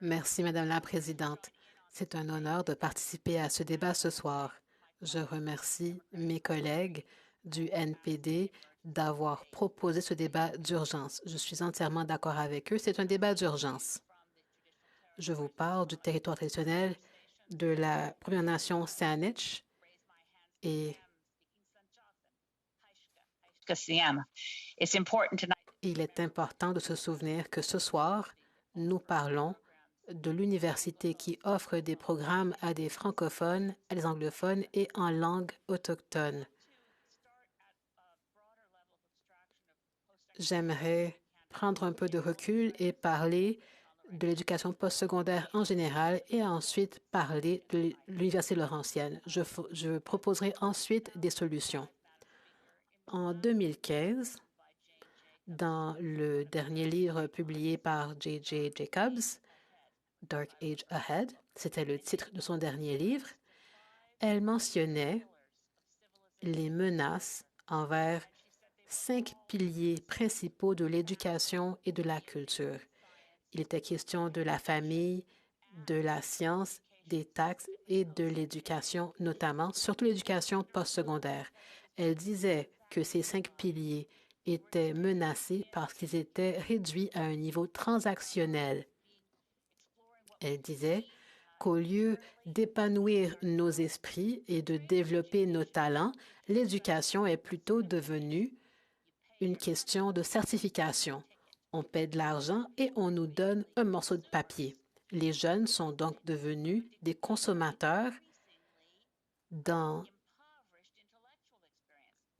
Merci, Madame la Présidente. C'est un honneur de participer à ce débat ce soir. Je remercie mes collègues du NPD d'avoir proposé ce débat d'urgence. Je suis entièrement d'accord avec eux. C'est un débat d'urgence. Je vous parle du territoire traditionnel de la Première Nation Saanich et il est important de se souvenir que ce soir, nous parlons de l'université qui offre des programmes à des francophones, à des anglophones et en langue autochtone. J'aimerais prendre un peu de recul et parler de l'éducation postsecondaire en général et ensuite parler de l'Université Laurentienne. Je proposerai ensuite des solutions. En 2015, dans le dernier livre publié par J.J. Jacobs, Dark Age Ahead, c'était le titre de son dernier livre, elle mentionnait les menaces envers 5 piliers principaux de l'éducation et de la culture. Il était question de la famille, de la science, des taxes et de l'éducation, notamment, surtout l'éducation postsecondaire. Elle disait que ces 5 piliers étaient menacés parce qu'ils étaient réduits à un niveau transactionnel. Elle disait qu'au lieu d'épanouir nos esprits et de développer nos talents, l'éducation est plutôt devenue une question de certification. On paie de l'argent et on nous donne un morceau de papier. Les jeunes sont donc devenus des consommateurs dans,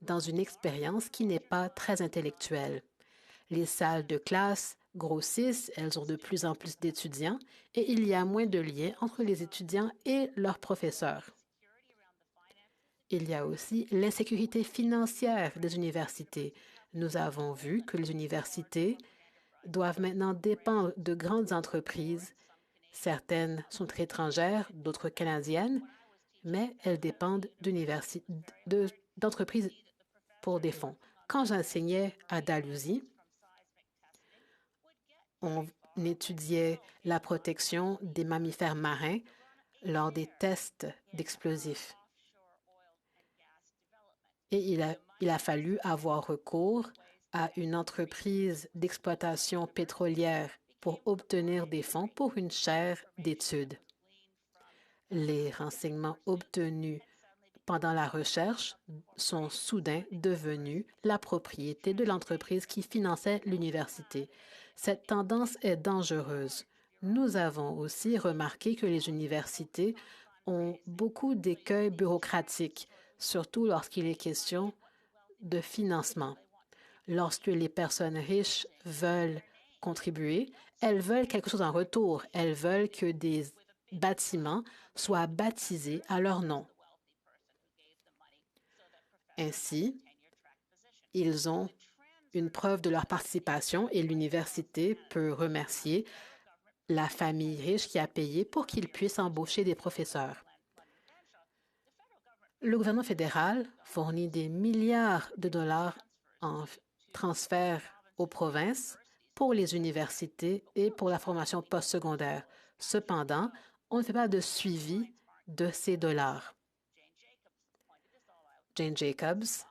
dans une expérience qui n'est pas très intellectuelle. Les salles de classe grossissent, elles ont de plus en plus d'étudiants et il y a moins de liens entre les étudiants et leurs professeurs. Il y a aussi l'insécurité financière des universités. Nous avons vu que les universités doivent maintenant dépendre de grandes entreprises. Certaines sont étrangères, d'autres canadiennes, mais elles dépendent d'entreprises pour des fonds. Quand j'enseignais à Dalhousie, on étudiait la protection des mammifères marins lors des tests d'explosifs. Et il a fallu avoir recours à une entreprise d'exploitation pétrolière pour obtenir des fonds pour une chaire d'études. Les renseignements obtenus pendant la recherche sont soudain devenus la propriété de l'entreprise qui finançait l'université. Cette tendance est dangereuse. Nous avons aussi remarqué que les universités ont beaucoup d'écueils bureaucratiques, surtout lorsqu'il est question de financement. Lorsque les personnes riches veulent contribuer, elles veulent quelque chose en retour. Elles veulent que des bâtiments soient baptisés à leur nom. Ainsi, ils ont une preuve de leur participation et l'université peut remercier la famille riche qui a payé pour qu'ils puissent embaucher des professeurs. Le gouvernement fédéral fournit des milliards de dollars en transferts aux provinces pour les universités et pour la formation postsecondaire. Cependant, on ne fait pas de suivi de ces dollars. Jane Jacobs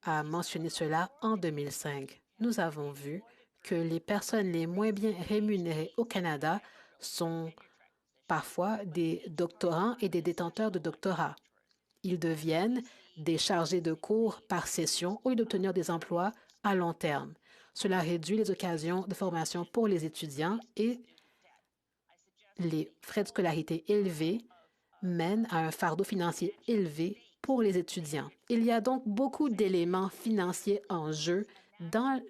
a mentionné cela en 2005. Nous avons vu que les personnes les moins bien rémunérées au Canada sont parfois des doctorants et des détenteurs de doctorats. Ils deviennent des chargés de cours par session au lieu d'obtenir des emplois à long terme. Cela réduit les occasions de formation pour les étudiants et les frais de scolarité élevés mènent à un fardeau financier élevé pour les étudiants. Il y a donc beaucoup d'éléments financiers en jeu dans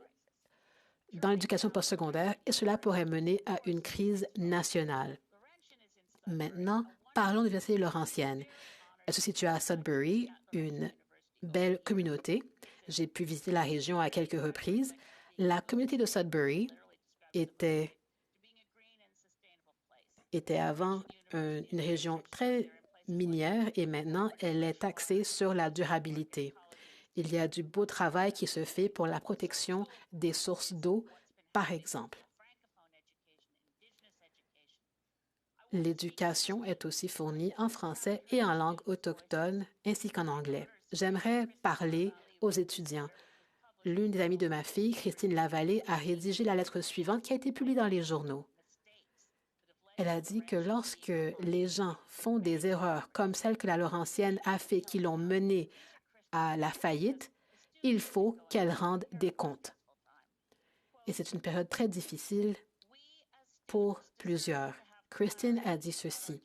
l'éducation postsecondaire et cela pourrait mener à une crise nationale. Maintenant, parlons de l'Université Laurentienne. Elle se situe à Sudbury, une belle communauté. J'ai pu visiter la région à quelques reprises. La communauté de Sudbury était avant une région très minière et maintenant elle est axée sur la durabilité. Il y a du beau travail qui se fait pour la protection des sources d'eau, par exemple. L'éducation est aussi fournie en français et en langue autochtone ainsi qu'en anglais. J'aimerais parler aux étudiants. L'une des amies de ma fille, Christine Lavallée, a rédigé la lettre suivante qui a été publiée dans les journaux. Elle a dit que lorsque les gens font des erreurs comme celle que la Laurentienne a fait, qui l'ont menée à la faillite, il faut qu'elle rende des comptes. Et c'est une période très difficile pour plusieurs. Christine a dit ceci.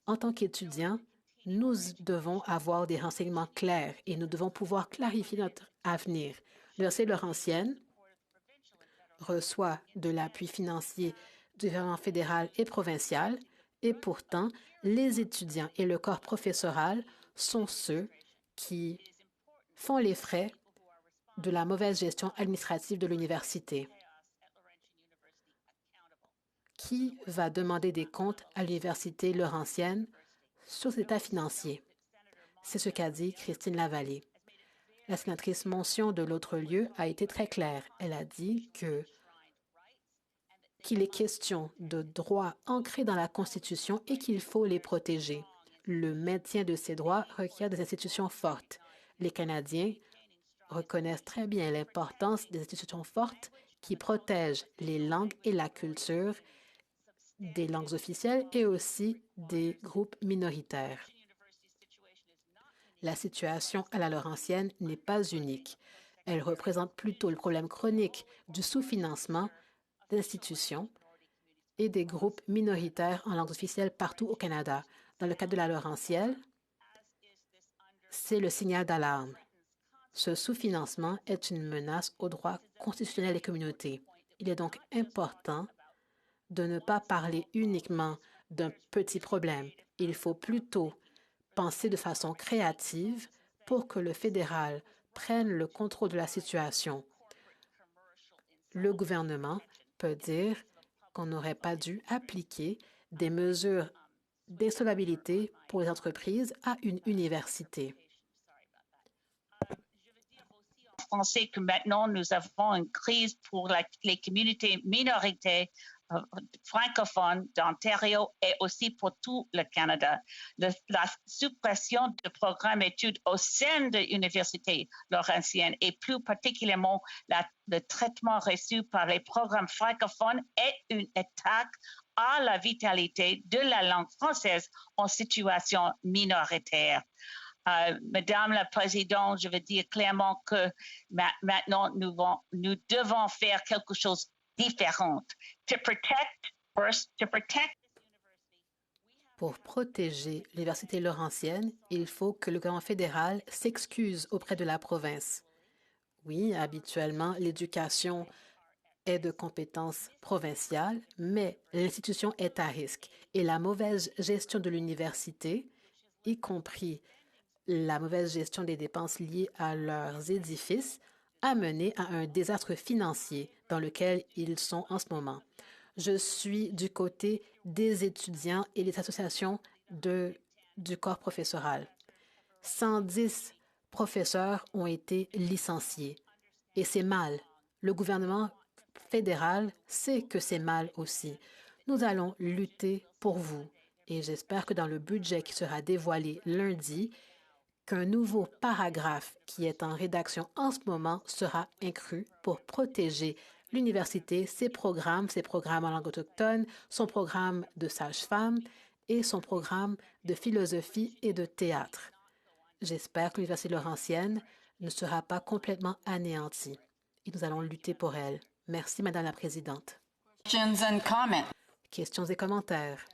En tant qu'étudiants, nous devons avoir des renseignements clairs et nous devons pouvoir clarifier notre avenir. L'Université Laurentienne reçoit de l'appui financier du gouvernement fédéral et provincial et pourtant, les étudiants et le corps professoral sont ceux qui font les frais de la mauvaise gestion administrative de l'université. Qui va demander des comptes à l'Université Laurentienne sur cet état financier? C'est ce qu'a dit Christine Lavallée. La sénatrice Moncion de l'autre lieu a été très claire. Elle a dit qu'il est question de droits ancrés dans la Constitution et qu'il faut les protéger. Le maintien de ces droits requiert des institutions fortes. Les Canadiens reconnaissent très bien l'importance des institutions fortes qui protègent les langues et la culture des langues officielles et aussi des groupes minoritaires. La situation à la Laurentienne n'est pas unique. Elle représente plutôt le problème chronique du sous-financement d'institutions et des groupes minoritaires en langue officielle partout au Canada. Dans le cas de la Laurentienne, c'est le signal d'alarme. Ce sous-financement est une menace aux droits constitutionnels des communautés. Il est donc important de ne pas parler uniquement d'un petit problème. Il faut plutôt penser de façon créative pour que le fédéral prenne le contrôle de la situation. Le gouvernement peut dire qu'on n'aurait pas dû appliquer des mesures d'insolvabilité pour les entreprises à une université. Français que maintenant nous avons une crise pour les communautés minoritaires francophones d'Ontario et aussi pour tout le Canada. La suppression de programmes d'études au sein de l'Université Laurentienne et plus particulièrement le traitement reçu par les programmes francophones est une attaque à la vitalité de la langue française en situation minoritaire. Madame la Présidente, je veux dire clairement que maintenant, nous devons faire quelque chose de différent. Pour protéger l'Université Laurentienne, il faut que le gouvernement fédéral s'excuse auprès de la province. Oui, habituellement, l'éducation est de compétence provinciale, mais l'institution est à risque et la mauvaise gestion de l'université, y compris la mauvaise gestion des dépenses liées à leurs édifices, a mené à un désastre financier dans lequel ils sont en ce moment. Je suis du côté des étudiants et des associations du corps professoral. 110 professeurs ont été licenciés et c'est mal. Le gouvernement fédéral sait que c'est mal aussi. Nous allons lutter pour vous et j'espère que dans le budget qui sera dévoilé lundi, qu'un nouveau paragraphe qui est en rédaction en ce moment sera inclus pour protéger l'université, ses programmes en langue autochtone, son programme de sage-femme et son programme de philosophie et de théâtre. J'espère que l'Université Laurentienne ne sera pas complètement anéantie et nous allons lutter pour elle. Merci, Madame la Présidente. Questions et commentaires.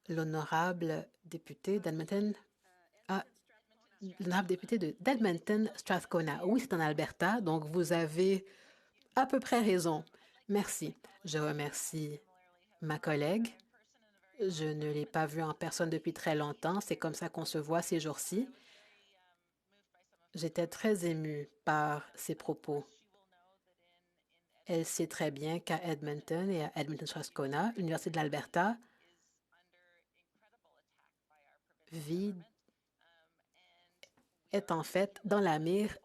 L'honorable député d'Edmonton, l'honorable député d'Edmonton-Strathcona. Oui, c'est en Alberta, donc vous avez à peu près raison. Merci. Je remercie ma collègue. Je ne l'ai pas vue en personne depuis très longtemps. C'est comme ça qu'on se voit ces jours-ci. J'étais très émue par ses propos. Elle sait très bien qu'à Edmonton et à Edmonton-Strathcona, l'Université de l'Alberta est en fait dans la mire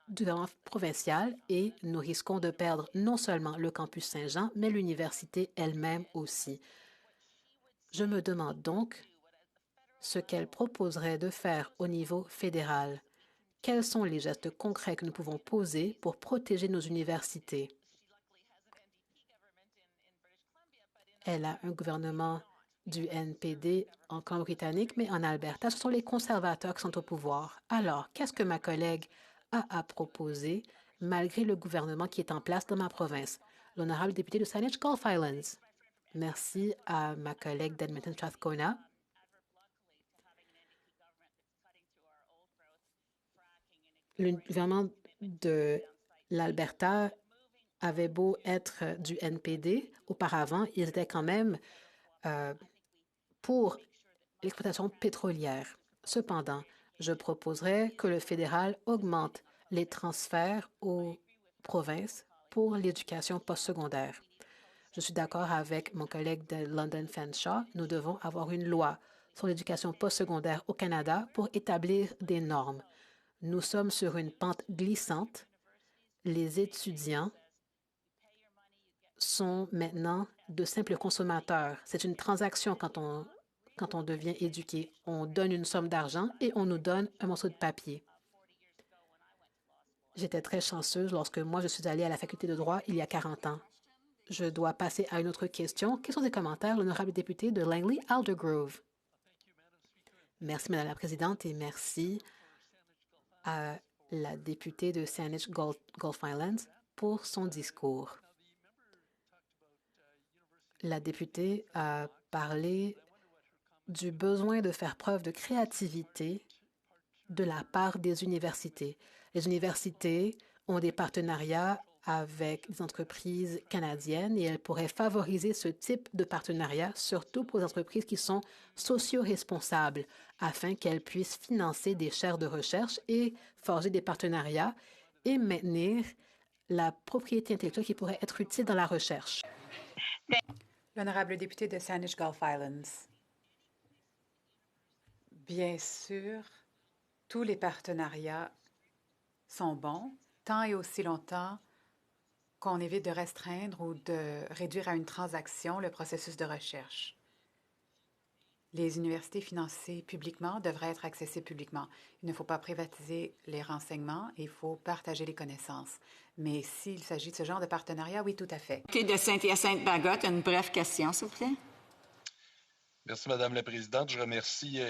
du gouvernement provincial et nous risquons de perdre non seulement le campus Saint-Jean, mais l'université elle-même aussi. Je me demande donc ce qu'elle proposerait de faire au niveau fédéral. Quels sont les gestes concrets que nous pouvons poser pour protéger nos universités? Elle a un gouvernement du NPD en Colombie-Britannique, mais en Alberta, ce sont les conservateurs qui sont au pouvoir. Alors, qu'est-ce que ma collègue a à proposer malgré le gouvernement qui est en place dans ma province? L'honorable député de Saanich Gulf Islands. Merci à ma collègue d'Edmonton Strathcona. Le gouvernement de l'Alberta avait beau être du NPD auparavant, ils étaient quand même pour l'exploitation pétrolière. Cependant, je proposerais que le fédéral augmente les transferts aux provinces pour l'éducation postsecondaire. Je suis d'accord avec mon collègue de London Fanshawe. Nous devons avoir une loi sur l'éducation postsecondaire au Canada pour établir des normes. Nous sommes sur une pente glissante. Les étudiants sont maintenant de simples consommateurs. C'est une transaction quand on devient éduqué. On donne une somme d'argent et on nous donne un morceau de papier. J'étais très chanceuse lorsque moi, je suis allée à la faculté de droit il y a 40 ans. Je dois passer à une autre question. Quels sont les commentaires, l'honorable député de Langley-Aldergrove? Merci, Madame la Présidente, et merci à la députée de Saanich Gulf Islands pour son discours. La députée a parlé du besoin de faire preuve de créativité de la part des universités. Les universités ont des partenariats avec des entreprises canadiennes et elles pourraient favoriser ce type de partenariat, surtout pour les entreprises qui sont socio-responsables, afin qu'elles puissent financer des chaires de recherche et forger des partenariats et maintenir la propriété intellectuelle qui pourrait être utile dans la recherche. L'honorable député de Saanich Gulf Islands. Bien sûr, tous les partenariats sont bons, tant et aussi longtemps qu'on évite de restreindre ou de réduire à une transaction le processus de recherche. Les universités financées publiquement devraient être accessibles publiquement. Il ne faut pas privatiser les renseignements, il faut partager les connaissances. Mais s'il s'agit de ce genre de partenariat, oui, tout à fait. De Saint-Hyacinthe-Bagotte, une brève question, s'il vous plaît. Merci, Madame la Présidente. Je remercie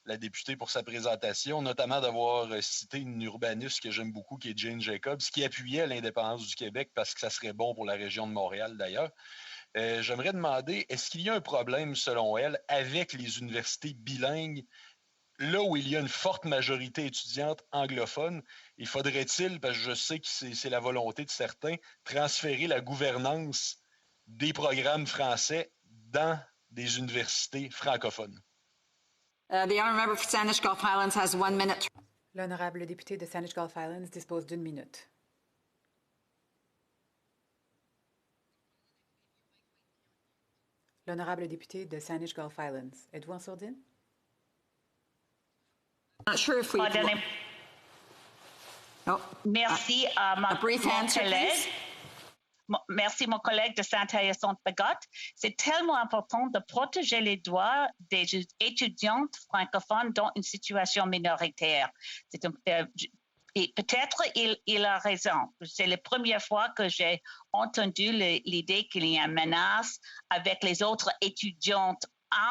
la députée pour sa présentation, notamment d'avoir cité une urbaniste que j'aime beaucoup, qui est Jane Jacobs, qui appuyait l'indépendance du Québec parce que ça serait bon pour la région de Montréal, d'ailleurs. J'aimerais demander, est-ce qu'il y a un problème, selon elle, avec les universités bilingues, là où il y a une forte majorité étudiante anglophone? Il faudrait-il, parce que je sais que c'est la volonté de certains, transférer la gouvernance des programmes français dans des universités francophones? The honourable member for Saanich Gulf Highlands has 1 minute. L'honorable député de Saanich Gulf Islands dispose d'1 minute. L'honorable député de Saanich Gulf Islands, êtes-vous en sourdine? Not sure if we... Oh, merci à mon answer, collègue. please. Merci, mon collègue de Saint-Hyacinthe-Bagotte. C'est tellement important de protéger les droits des étudiantes francophones dans une situation minoritaire. Et peut-être il a raison. C'est la première fois que j'ai entendu l'idée qu'il y a une menace avec les autres étudiantes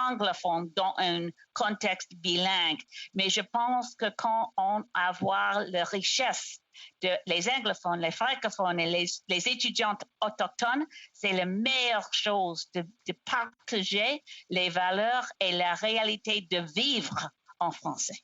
anglophones dans un contexte bilingue. Mais je pense que quand on va avoir la richesse les anglophones, les francophones et les étudiantes autochtones, c'est la meilleure chose de partager les valeurs et la réalité de vivre en français.